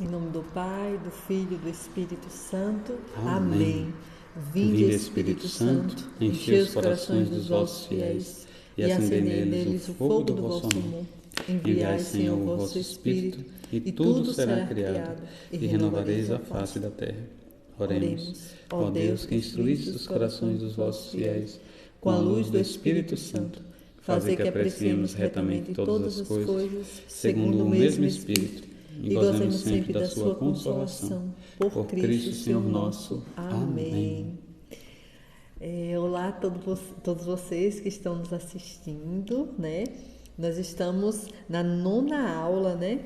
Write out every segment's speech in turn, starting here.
Em nome do Pai, do Filho e do Espírito Santo. Amém. Amém. Vinde, Espírito Santo, enchei os corações dos vossos fiéis e acendei neles o fogo do vosso amor. Enviai, Senhor, o vosso Espírito, e tudo será criado, e renovareis a face da terra. Oremos. Ó Deus, que instruísse os corações dos vossos fiéis com a luz do Espírito Santo, fazer que apreciemos retamente todas as coisas segundo o mesmo Espírito, e gozemos sempre da sua consolação. Por Cristo, Senhor nosso. Amém. Olá a todos vocês que estão nos assistindo, né? Nós estamos na 9ª aula, né?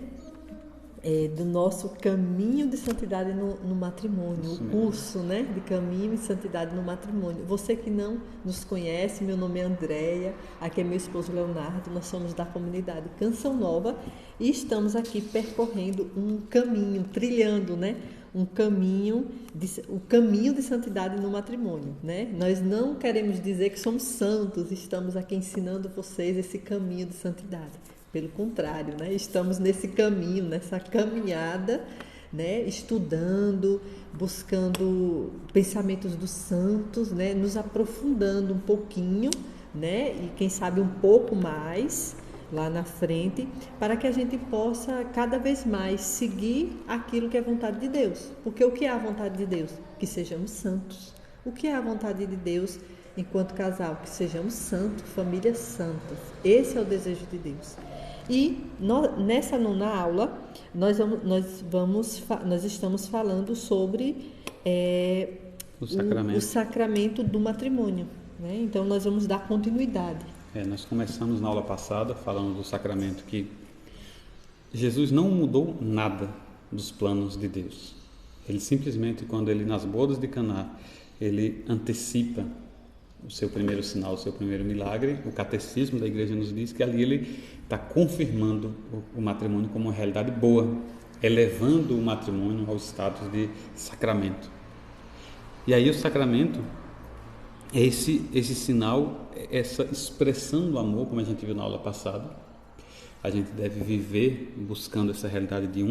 Do nosso Caminho de Santidade no Matrimônio, o curso, né, de Caminho de Santidade no Matrimônio. Você que não nos conhece, meu nome é Andréia, aqui é meu esposo Leonardo, nós somos da comunidade Canção Nova e estamos aqui percorrendo um caminho, trilhando, né, o caminho de santidade no matrimônio, né? Nós não queremos dizer que somos santos, estamos aqui ensinando vocês esse caminho de santidade. Pelo contrário, né? Estamos nesse caminho, nessa caminhada, né? Estudando, buscando pensamentos dos santos, né? Nos aprofundando um pouquinho, né? E quem sabe um pouco mais lá na frente, para que a gente possa cada vez mais seguir aquilo que é a vontade de Deus. Porque o que é a vontade de Deus? Que sejamos santos. O que é a vontade de Deus enquanto casal? Que sejamos santos, famílias santas. Esse é o desejo de Deus. E nessa 9ª aula, nós estamos falando sobre o sacramento do matrimônio, né? Então, nós vamos dar continuidade. Nós começamos na aula passada falando do sacramento que Jesus não mudou nada dos planos de Deus. Ele simplesmente, quando ele nas bodas de Caná, ele antecipa o seu primeiro sinal, o seu primeiro milagre. O catecismo da igreja nos diz que ali ele está confirmando o matrimônio como uma realidade boa, elevando o matrimônio ao status de sacramento. E aí o sacramento é esse sinal, essa expressão do amor, como a gente viu na aula passada. A gente deve viver buscando essa realidade de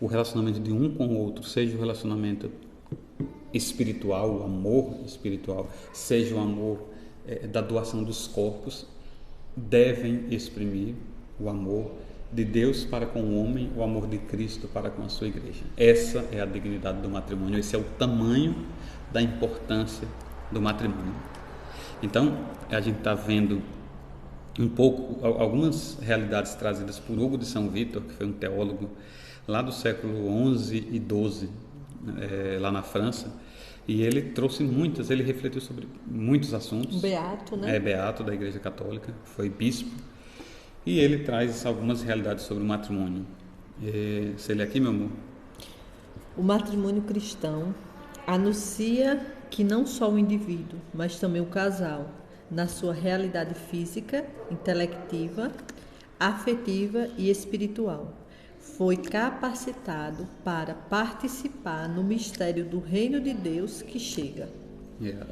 o relacionamento de um com o outro, seja o relacionamento espiritual, o amor espiritual, seja o amor da doação dos corpos, devem exprimir o amor de Deus para com o homem, o amor de Cristo para com a sua igreja. Essa é a dignidade do matrimônio, esse é o tamanho da importância do matrimônio. Então, a gente está vendo um pouco algumas realidades trazidas por Hugo de São Vítor, que foi um teólogo lá do século XI e XII, lá na França, e ele trouxe ele refletiu sobre muitos assuntos. Beato, né? Beato da Igreja Católica, foi bispo, e ele traz algumas realidades sobre o matrimônio. Você lê aqui, meu amor? O matrimônio cristão anuncia que não só o indivíduo, mas também o casal, na sua realidade física, intelectiva, afetiva e espiritual, foi capacitado para participar no mistério do reino de Deus que chega.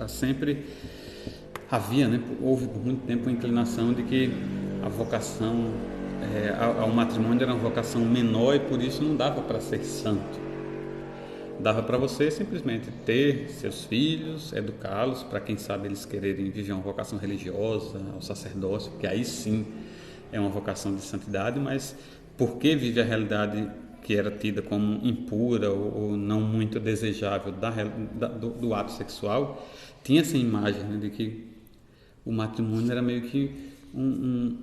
Sempre havia, né, houve por muito tempo a inclinação de que a vocação ao matrimônio era uma vocação menor e por isso não dava para ser santo. Dava para você simplesmente ter seus filhos, educá-los, para quem sabe eles quererem viver uma vocação religiosa, ao sacerdócio, porque aí sim é uma vocação de santidade, mas porque vive a realidade que era tida como impura ou não muito desejável do ato sexual, tinha essa imagem, né, de que o matrimônio era meio que um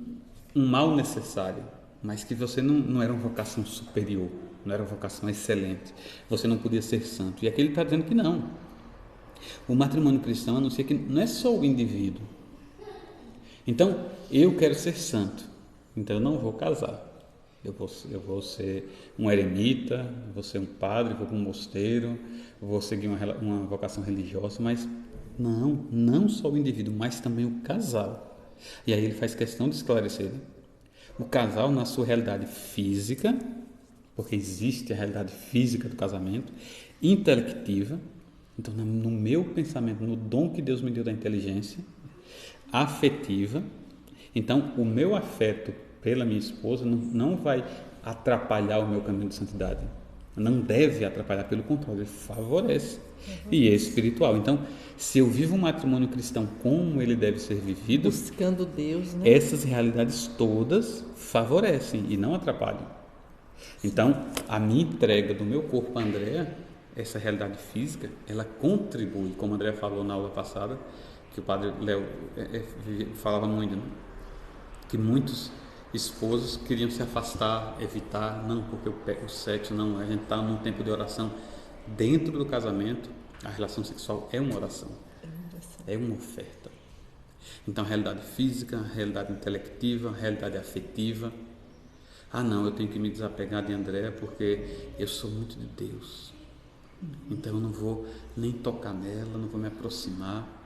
mal necessário, mas que você não era uma vocação superior, não era uma vocação excelente, você não podia ser santo. E aqui ele está dizendo que não. O matrimônio cristão anuncia que não é só o indivíduo. Então, eu quero ser santo, então eu não vou casar. Eu vou ser um eremita, vou ser um padre, vou para um mosteiro, vou seguir uma vocação religiosa, mas não só o indivíduo, mas também o casal. E aí ele faz questão de esclarecer, né? O casal na sua realidade física, porque existe a realidade física do casamento, intelectiva, então no meu pensamento, no dom que Deus me deu da inteligência, afetiva, então o meu afeto pela minha esposa não vai atrapalhar o meu caminho de santidade. Não deve atrapalhar, pelo contrário, ele favorece. E é espiritual. Então, se eu vivo um matrimônio cristão como ele deve ser vivido, buscando Deus, né? Essas realidades todas favorecem e não atrapalham. Então, a minha entrega do meu corpo a Andréa, essa realidade física, ela contribui, como a Andréa falou na aula passada, que o padre Léo falava muito, né? Que muitos esposos queriam se afastar, evitar, não, porque o sexo, não, a gente está num tempo de oração. Dentro do casamento, a relação sexual é uma oração, é uma oferta. Então, realidade física, realidade intelectiva, realidade afetiva. Ah, não, eu tenho que me desapegar de Andréa porque eu sou muito de Deus. Então, eu não vou nem tocar nela, não vou me aproximar.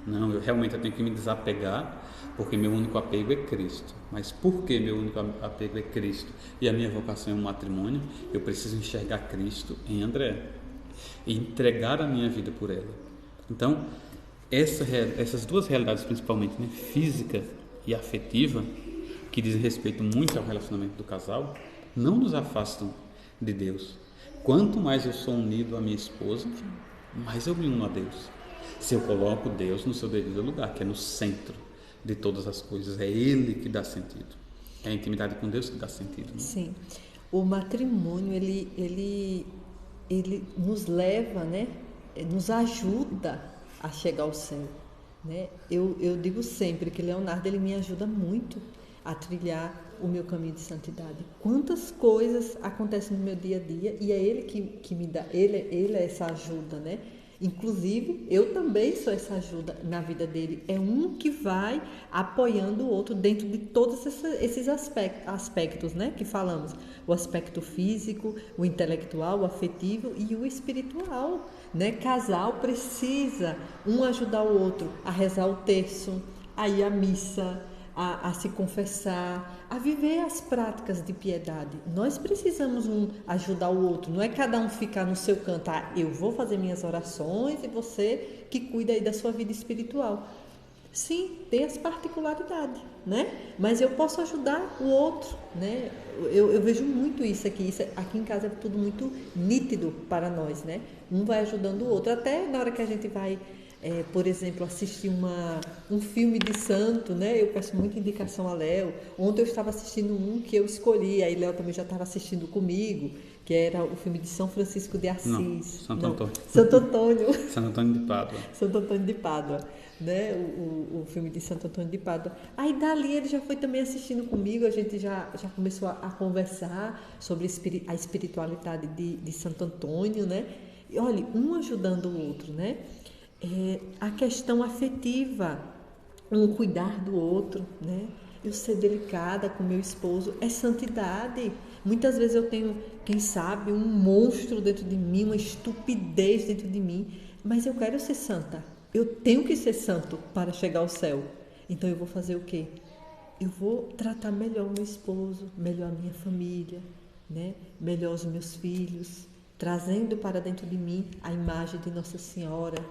Não, eu realmente tenho que me desapegar porque meu único apego é Cristo. Mas por que meu único apego é Cristo e a minha vocação é um matrimônio? Eu preciso enxergar Cristo em Andréa e entregar a minha vida por ela. Então, essas duas realidades, principalmente, né, física e afetiva, que dizem respeito muito ao relacionamento do casal, não nos afastam de Deus. Quanto mais eu sou unido à minha esposa, mais eu me uno a Deus. Se eu coloco Deus no seu devido lugar, que é no centro de todas as coisas, é Ele que dá sentido. É a intimidade com Deus que dá sentido. Né? Sim. O matrimônio, ele nos leva, né? Nos ajuda a chegar ao céu, né? Eu digo sempre que Leonardo, ele me ajuda muito a trilhar o meu caminho de santidade. Quantas coisas acontecem no meu dia a dia e é ele que me dá, ele é essa ajuda, né? Inclusive, eu também sou essa ajuda na vida dele. É um que vai apoiando o outro dentro de todos esses aspectos, né, que falamos. O aspecto físico, o intelectual, o afetivo e o espiritual, né? Casal precisa um ajudar o outro a rezar o terço, a ir à missa, a se confessar, a viver as práticas de piedade. Nós precisamos um ajudar o outro, não é cada um ficar no seu canto, eu vou fazer minhas orações e você que cuida aí da sua vida espiritual. Sim, tem as particularidades, né? Mas eu posso ajudar o outro, né? Eu vejo muito isso aqui em casa é tudo muito nítido para nós, né? Um vai ajudando o outro, até na hora que a gente vai por exemplo, assistir um filme de santo, né? Eu peço muita indicação a Léo. Ontem eu estava assistindo um que eu escolhi, aí Léo também já estava assistindo comigo, que era o filme de São Francisco de Assis. Não, Santo Antônio. Santo Antônio. Santo Antônio de Pádua. Santo Antônio de Pádua, né? O filme de Santo Antônio de Pádua. Aí dali ele já foi também assistindo comigo, a gente já começou a conversar sobre a espiritualidade de Santo Antônio, né? E olha, um ajudando o outro, né? A questão afetiva, um cuidar do outro, né? Eu ser delicada com meu esposo é santidade. Muitas vezes eu tenho, quem sabe, um monstro dentro de mim, uma estupidez dentro de mim, mas eu quero ser santa. Eu tenho que ser santo para chegar ao céu. Então eu vou fazer o quê? Eu vou tratar melhor o meu esposo, melhor a minha família, né? Melhor os meus filhos, trazendo para dentro de mim a imagem de Nossa Senhora,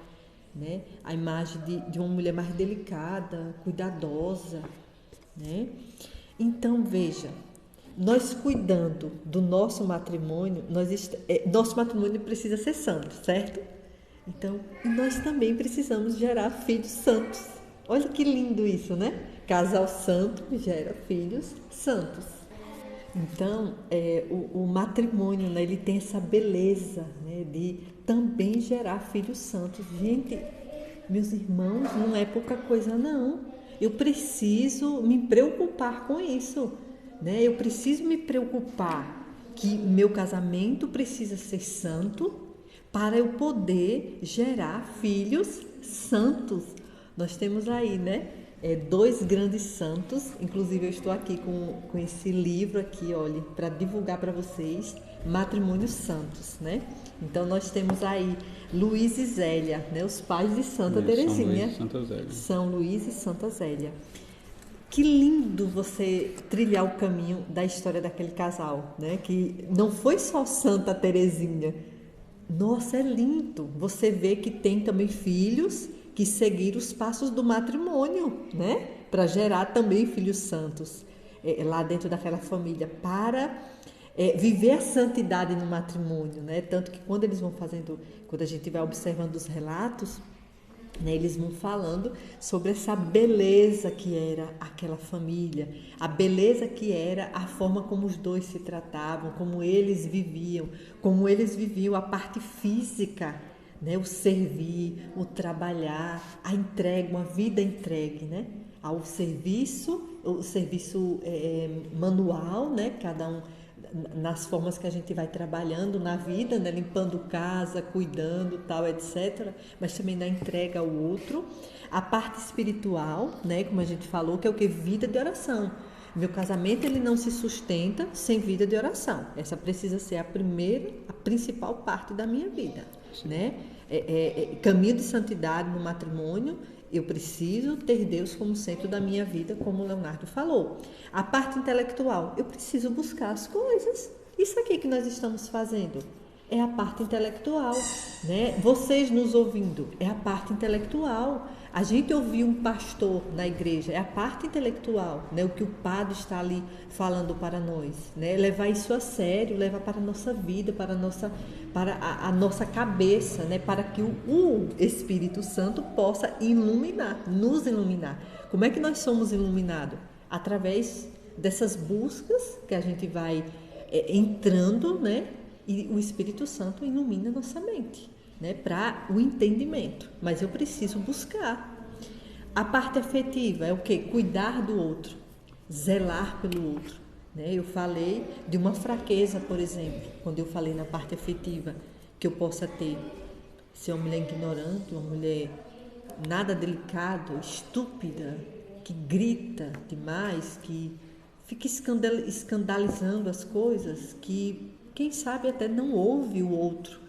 né? A imagem de uma mulher mais delicada, cuidadosa, né? Então, veja, nós cuidando do nosso matrimônio, nosso matrimônio precisa ser santo, certo? Então, nós também precisamos gerar filhos santos. Olha que lindo isso, né? Casal santo gera filhos santos. Então, o matrimônio, né, ele tem essa beleza, né, de também gerar filhos santos. Gente, meus irmãos, não é pouca coisa não. Eu preciso me preocupar com isso, né? Eu preciso me preocupar que meu casamento precisa ser santo para eu poder gerar filhos santos. Nós temos aí, né? Dois grandes santos, inclusive eu estou aqui com esse livro aqui, olha, para divulgar para vocês, Matrimônios Santos, né? Então nós temos aí Luís e Zélia, né? Os pais de Santa Teresinha. São Luís e Santa Zélia. Que lindo você trilhar o caminho da história daquele casal, né? Que não foi só Santa Teresinha. Nossa, é lindo. Você vê que tem também filhos que seguiram os passos do matrimônio, né? Para gerar também filhos santos lá dentro daquela família, para viver a santidade no matrimônio, né? Tanto que quando eles vão fazendo, quando a gente vai observando os relatos, né, eles vão falando sobre essa beleza que era aquela família, a beleza que era a forma como os dois se tratavam, como eles viviam a parte física, né, o servir, o trabalhar, a entrega, uma vida entregue, né, ao serviço, manual, né, cada um nas formas que a gente vai trabalhando na vida, né? Limpando casa, cuidando, tal, etc. Mas também na entrega ao outro. A parte espiritual, né? Como a gente falou, que é o que? Vida de oração. Meu casamento ele não se sustenta sem vida de oração. Essa precisa ser a principal parte da minha vida, né? Caminho de santidade no matrimônio. Eu preciso ter Deus como centro da minha vida, como o Leonardo falou. A parte intelectual, eu preciso buscar as coisas. Isso aqui que nós estamos fazendo é a parte intelectual, né? Vocês nos ouvindo é a parte intelectual. A gente ouvir um pastor na igreja é a parte intelectual, né? O que o padre está ali falando para nós, né? Levar isso a sério, levar para a nossa vida, para a nossa cabeça, né? Para que o Espírito Santo possa nos iluminar. Como é que nós somos iluminados? Através dessas buscas que a gente vai entrando, né? E o Espírito Santo ilumina nossa mente, né, para o entendimento. Mas eu preciso buscar. A parte afetiva é o quê? Cuidar do outro, zelar pelo outro, né? Eu falei de uma fraqueza, por exemplo, quando eu falei na parte afetiva, que eu possa ter. Se é uma mulher ignorante, uma mulher nada delicada, estúpida, que grita demais, que fica escandalizando as coisas, que quem sabe até não ouve o outro,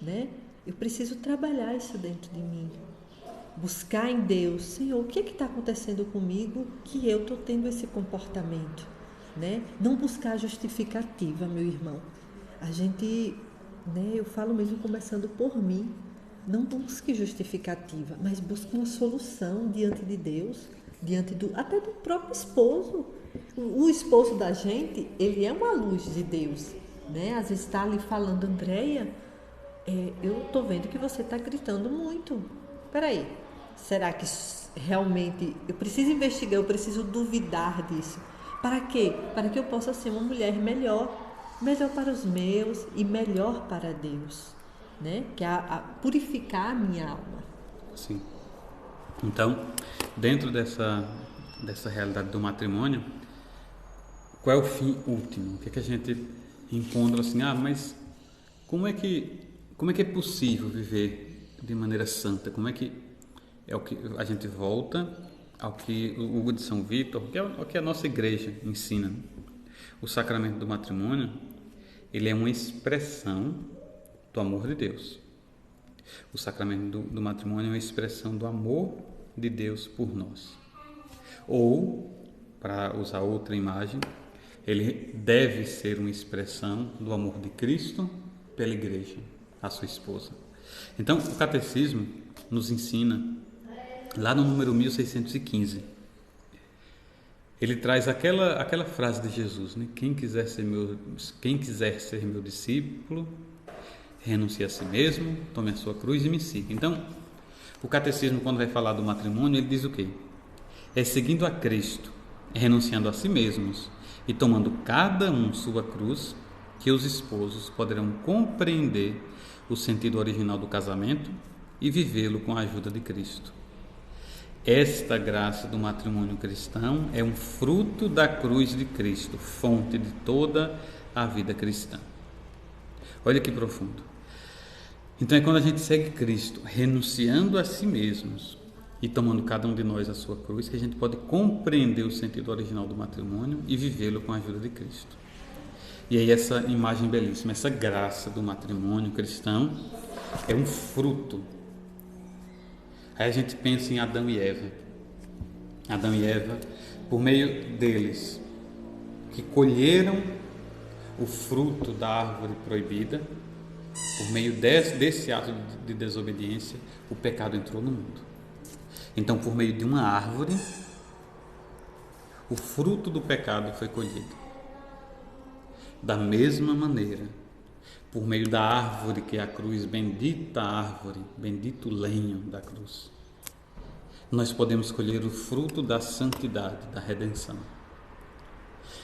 né? Eu preciso trabalhar isso dentro de mim. Buscar em Deus, Senhor, o que está acontecendo comigo que eu estou tendo esse comportamento, né? Não buscar justificativa, meu irmão. A gente, né? Eu falo mesmo começando por mim. Não busque justificativa, mas busque uma solução diante de Deus, até do próprio esposo. O esposo da gente, ele é uma luz de Deus, né? Às vezes está ali falando, Andréia, eu estou vendo que você está gritando muito. Peraí, será que realmente eu preciso investigar, eu preciso duvidar disso? Para quê? Para que eu possa ser uma mulher melhor para os meus e melhor para Deus, né? Que é purificar a minha alma. Sim. Então, dentro dessa realidade do matrimônio, qual é o fim último? O que é que a gente encontra assim? Mas como é que é possível viver de maneira santa? Como é que é o que a gente volta ao que o Hugo de São Vítor, ao que a nossa igreja ensina? O sacramento do matrimônio, ele é uma expressão do amor de Deus. O sacramento do matrimônio é uma expressão do amor de Deus por nós. Ou, para usar outra imagem, ele deve ser uma expressão do amor de Cristo pela igreja, a sua esposa. Então, o catecismo nos ensina, lá no número 1615, ele traz aquela frase de Jesus, né? Quem quiser ser meu discípulo, renuncie a si mesmo, tome a sua cruz e me siga. Então, o catecismo, quando vai falar do matrimônio, ele diz o quê? É seguindo a Cristo, renunciando a si mesmos e tomando cada um sua cruz, que os esposos poderão compreender o sentido original do casamento e vivê-lo com a ajuda de Cristo. Esta graça do matrimônio cristão é um fruto da cruz de Cristo, fonte de toda a vida cristã. Olha que profundo. Então é quando a gente segue Cristo, renunciando a si mesmos e tomando cada um de nós a sua cruz, que a gente pode compreender o sentido original do matrimônio e vivê-lo com a ajuda de Cristo. E aí essa imagem belíssima, essa graça do matrimônio cristão é um fruto. Aí a gente pensa em Adão e Eva. Adão e Eva, por meio deles, que colheram o fruto da árvore proibida, por meio desse ato de desobediência, o pecado entrou no mundo. Então, por meio de uma árvore, o fruto do pecado foi colhido. Da mesma maneira, por meio da árvore que é a cruz, bendita árvore, bendito lenho da cruz, nós podemos colher o fruto da santidade, da redenção.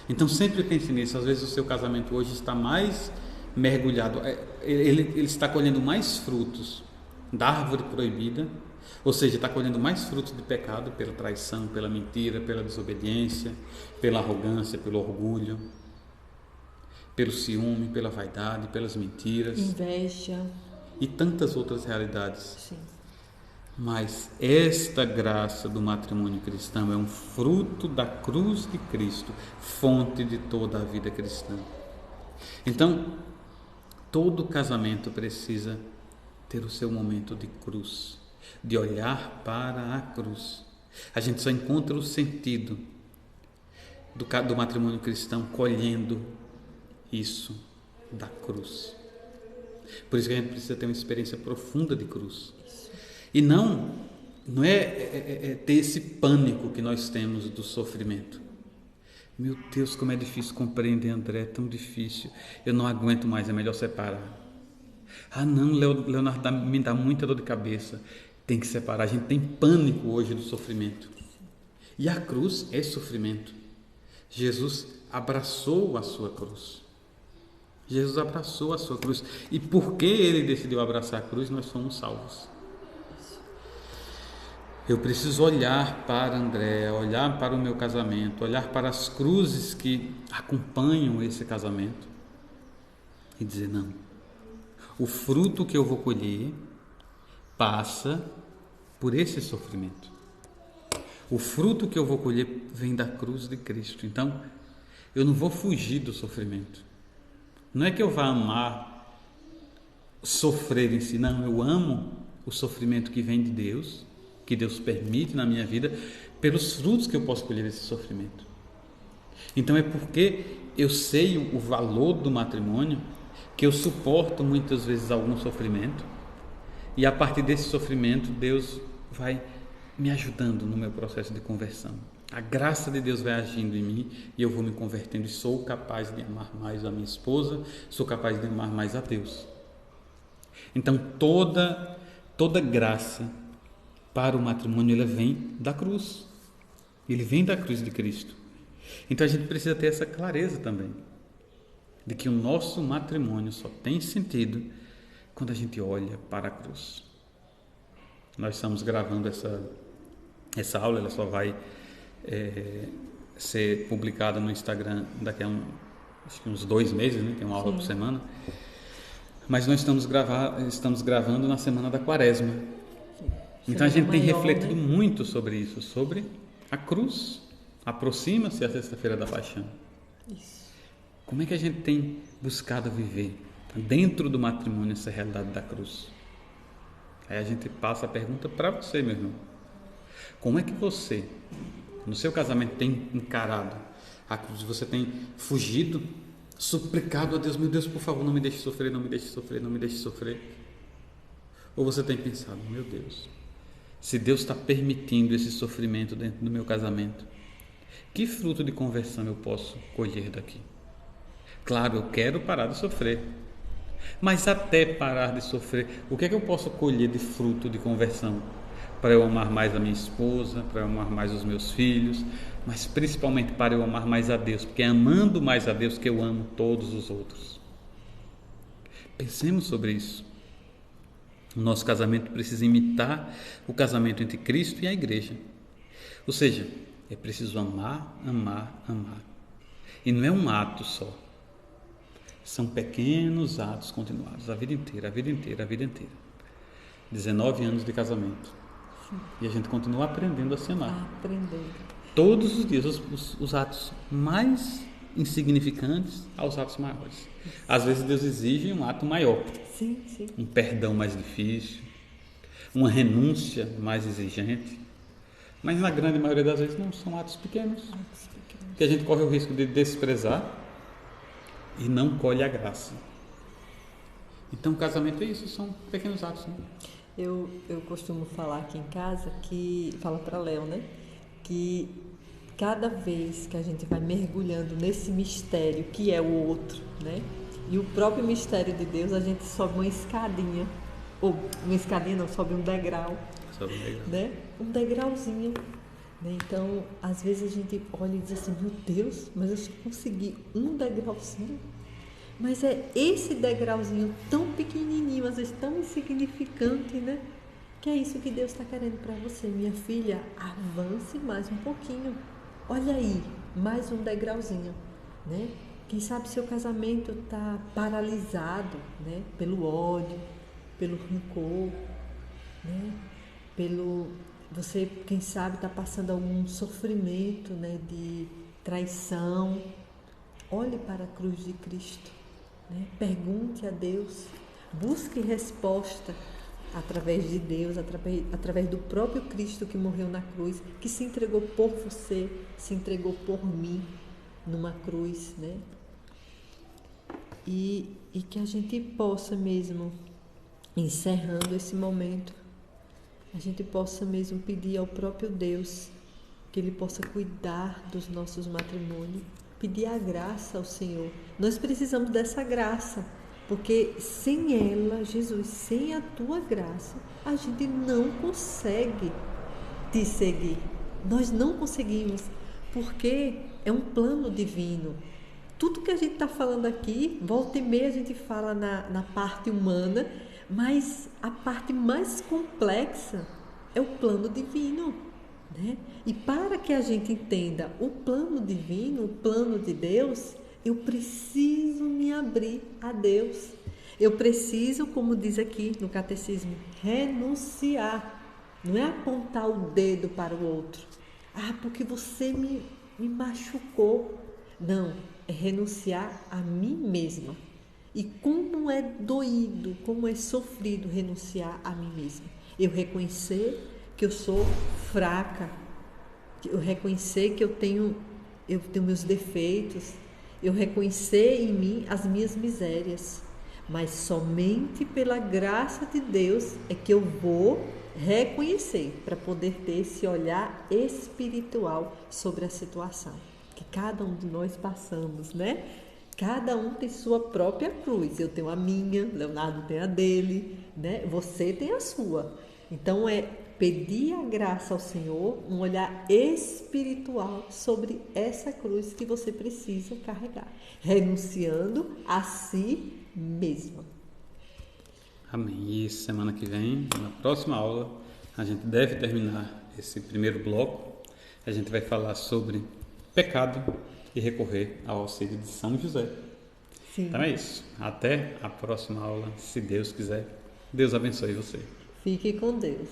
Então sempre pense nisso. Às vezes o seu casamento hoje está mais mergulhado, ele está colhendo mais frutos da árvore proibida, ou seja, está colhendo mais frutos de pecado, pela traição, pela mentira, pela desobediência, pela arrogância, pelo orgulho, pelo ciúme, pela vaidade, pelas mentiras, inveja e tantas outras realidades. Sim. Mas esta graça do matrimônio cristão é um fruto da cruz de Cristo, fonte de toda a vida cristã. Então, todo casamento precisa ter o seu momento de cruz, de olhar para a cruz. A gente só encontra o sentido do matrimônio cristão colhendo isso da cruz. Por isso que a gente precisa ter uma experiência profunda de cruz. E não é ter esse pânico que nós temos do sofrimento. Meu Deus, como é difícil compreender, André, é tão difícil. Eu não aguento mais, é melhor separar. Ah não, Leonardo, me dá muita dor de cabeça. Tem que separar. A gente tem pânico hoje do sofrimento. E a cruz é sofrimento. Jesus abraçou a sua cruz. Jesus abraçou a sua cruz. E porque ele decidiu abraçar a cruz, nós somos salvos. Eu preciso olhar para André, olhar para o meu casamento, olhar para as cruzes que acompanham esse casamento e dizer: não, o fruto que eu vou colher passa por esse sofrimento. O fruto que eu vou colher vem da cruz de Cristo. Então, eu não vou fugir do sofrimento. Não é que eu vá amar sofrer em si, não, eu amo o sofrimento que vem de Deus, que Deus permite na minha vida, pelos frutos que eu posso colher desse sofrimento. Então é porque eu sei o valor do matrimônio que eu suporto muitas vezes algum sofrimento, e a partir desse sofrimento Deus vai me ajudando no meu processo de conversão. A graça de Deus vai agindo em mim e eu vou me convertendo, e sou capaz de amar mais a minha esposa, sou capaz de amar mais a Deus. Então toda graça para o matrimônio, ela vem da cruz. Ele vem da cruz de Cristo. Então a gente precisa ter essa clareza também, de que o nosso matrimônio só tem sentido quando a gente olha para a cruz. Nós estamos gravando essa aula, ela só vai ser publicada no Instagram daqui a acho que uns 2 meses, né? Tem uma aula por semana. Mas nós estamos gravando na semana da Quaresma. Então a gente tem refletido muito sobre isso, sobre a cruz. Aproxima-se a sexta-feira da paixão. Isso. Como é que a gente tem buscado viver dentro do matrimônio essa realidade da cruz? Aí a gente passa a pergunta para você, meu irmão. Como é que você, no seu casamento, tem encarado a cruz? Você tem fugido, suplicado a Deus: meu Deus, por favor, não me deixe sofrer, não me deixe sofrer, não me deixe sofrer? Ou você tem pensado: meu Deus, se Deus está permitindo esse sofrimento dentro do meu casamento, que fruto de conversão eu posso colher daqui? Claro, eu quero parar de sofrer, mas até parar de sofrer, o que é que eu posso colher de fruto de conversão? Para eu amar mais a minha esposa, para eu amar mais os meus filhos, mas principalmente para eu amar mais a Deus, porque é amando mais a Deus que eu amo todos os outros. Pensemos sobre isso. O nosso casamento precisa imitar o casamento entre Cristo e a igreja. Ou seja, é preciso amar, amar, amar. E não é um ato só. São pequenos atos continuados, a vida inteira, a vida inteira, a vida inteira. 19 anos de casamento. Sim. E a gente continua aprendendo a se amar. Aprendendo. Todos os dias, os atos mais insignificantes aos atos maiores. Às vezes Deus exige um ato maior. Sim, sim. Um perdão mais difícil, uma renúncia mais exigente. Mas na grande maioria das vezes não, são atos pequenos. Que a gente corre o risco de desprezar e não colhe a graça. Então o casamento é isso, são pequenos atos, né? Eu costumo falar aqui em casa, fala para Léo, né? Que cada vez que a gente vai mergulhando nesse mistério que é o outro, né? E o próprio mistério de Deus, a gente sobe uma escadinha, ou uma escadinha não, sobe um degrau, né? Um degrauzinho, né? Então, às vezes a gente olha e diz assim, meu Deus, mas eu só consegui um degrauzinho. Mas é esse degrauzinho tão pequenininho, às vezes tão insignificante, né? Que é isso que Deus está querendo para você. Minha filha, avance mais um pouquinho. Olha aí, mais um degrauzinho, né? Quem sabe seu casamento está paralisado, né? Pelo ódio, pelo rancor, né? Você, quem sabe, está passando algum sofrimento, né? De traição. Olhe para a cruz de Cristo, né? Pergunte a Deus, busque resposta através de Deus, através do próprio Cristo que morreu na cruz, que se entregou por você, se entregou por mim numa cruz, né? E que a gente possa mesmo, encerrando esse momento, a gente possa mesmo pedir ao próprio Deus que Ele possa cuidar dos nossos matrimônios, pedir a graça ao Senhor. Nós precisamos dessa graça, porque sem ela, Jesus, sem a tua graça, a gente não consegue te seguir. Nós não conseguimos, porque é um plano divino. Tudo que a gente está falando aqui, volta e meia a gente fala na parte humana, mas a parte mais complexa é o plano divino, né? E para que a gente entenda o plano divino, o plano de Deus, eu preciso me abrir a Deus. Eu preciso, como diz aqui no catecismo, renunciar. Não é apontar o dedo para o outro. Ah, porque você me machucou. Não, é renunciar a mim mesma. E como é doído, como é sofrido renunciar a mim mesma. Eu reconhecer que eu sou fraca. Eu reconhecer que eu tenho meus defeitos. Eu reconhecer em mim as minhas misérias, mas somente pela graça de Deus é que eu vou reconhecer para poder ter esse olhar espiritual sobre a situação que cada um de nós passamos, né? Cada um tem sua própria cruz. Eu tenho a minha, Leonardo tem a dele, né? Você tem a sua. Então é pedir a graça ao Senhor, um olhar espiritual sobre essa cruz que você precisa carregar, renunciando a si mesmo. Amém. E semana que vem, na próxima aula, a gente deve terminar esse primeiro bloco. A gente vai falar sobre pecado e recorrer ao auxílio de São José. Sim. Então é isso. Até a próxima aula, se Deus quiser. Deus abençoe você. Fique com Deus.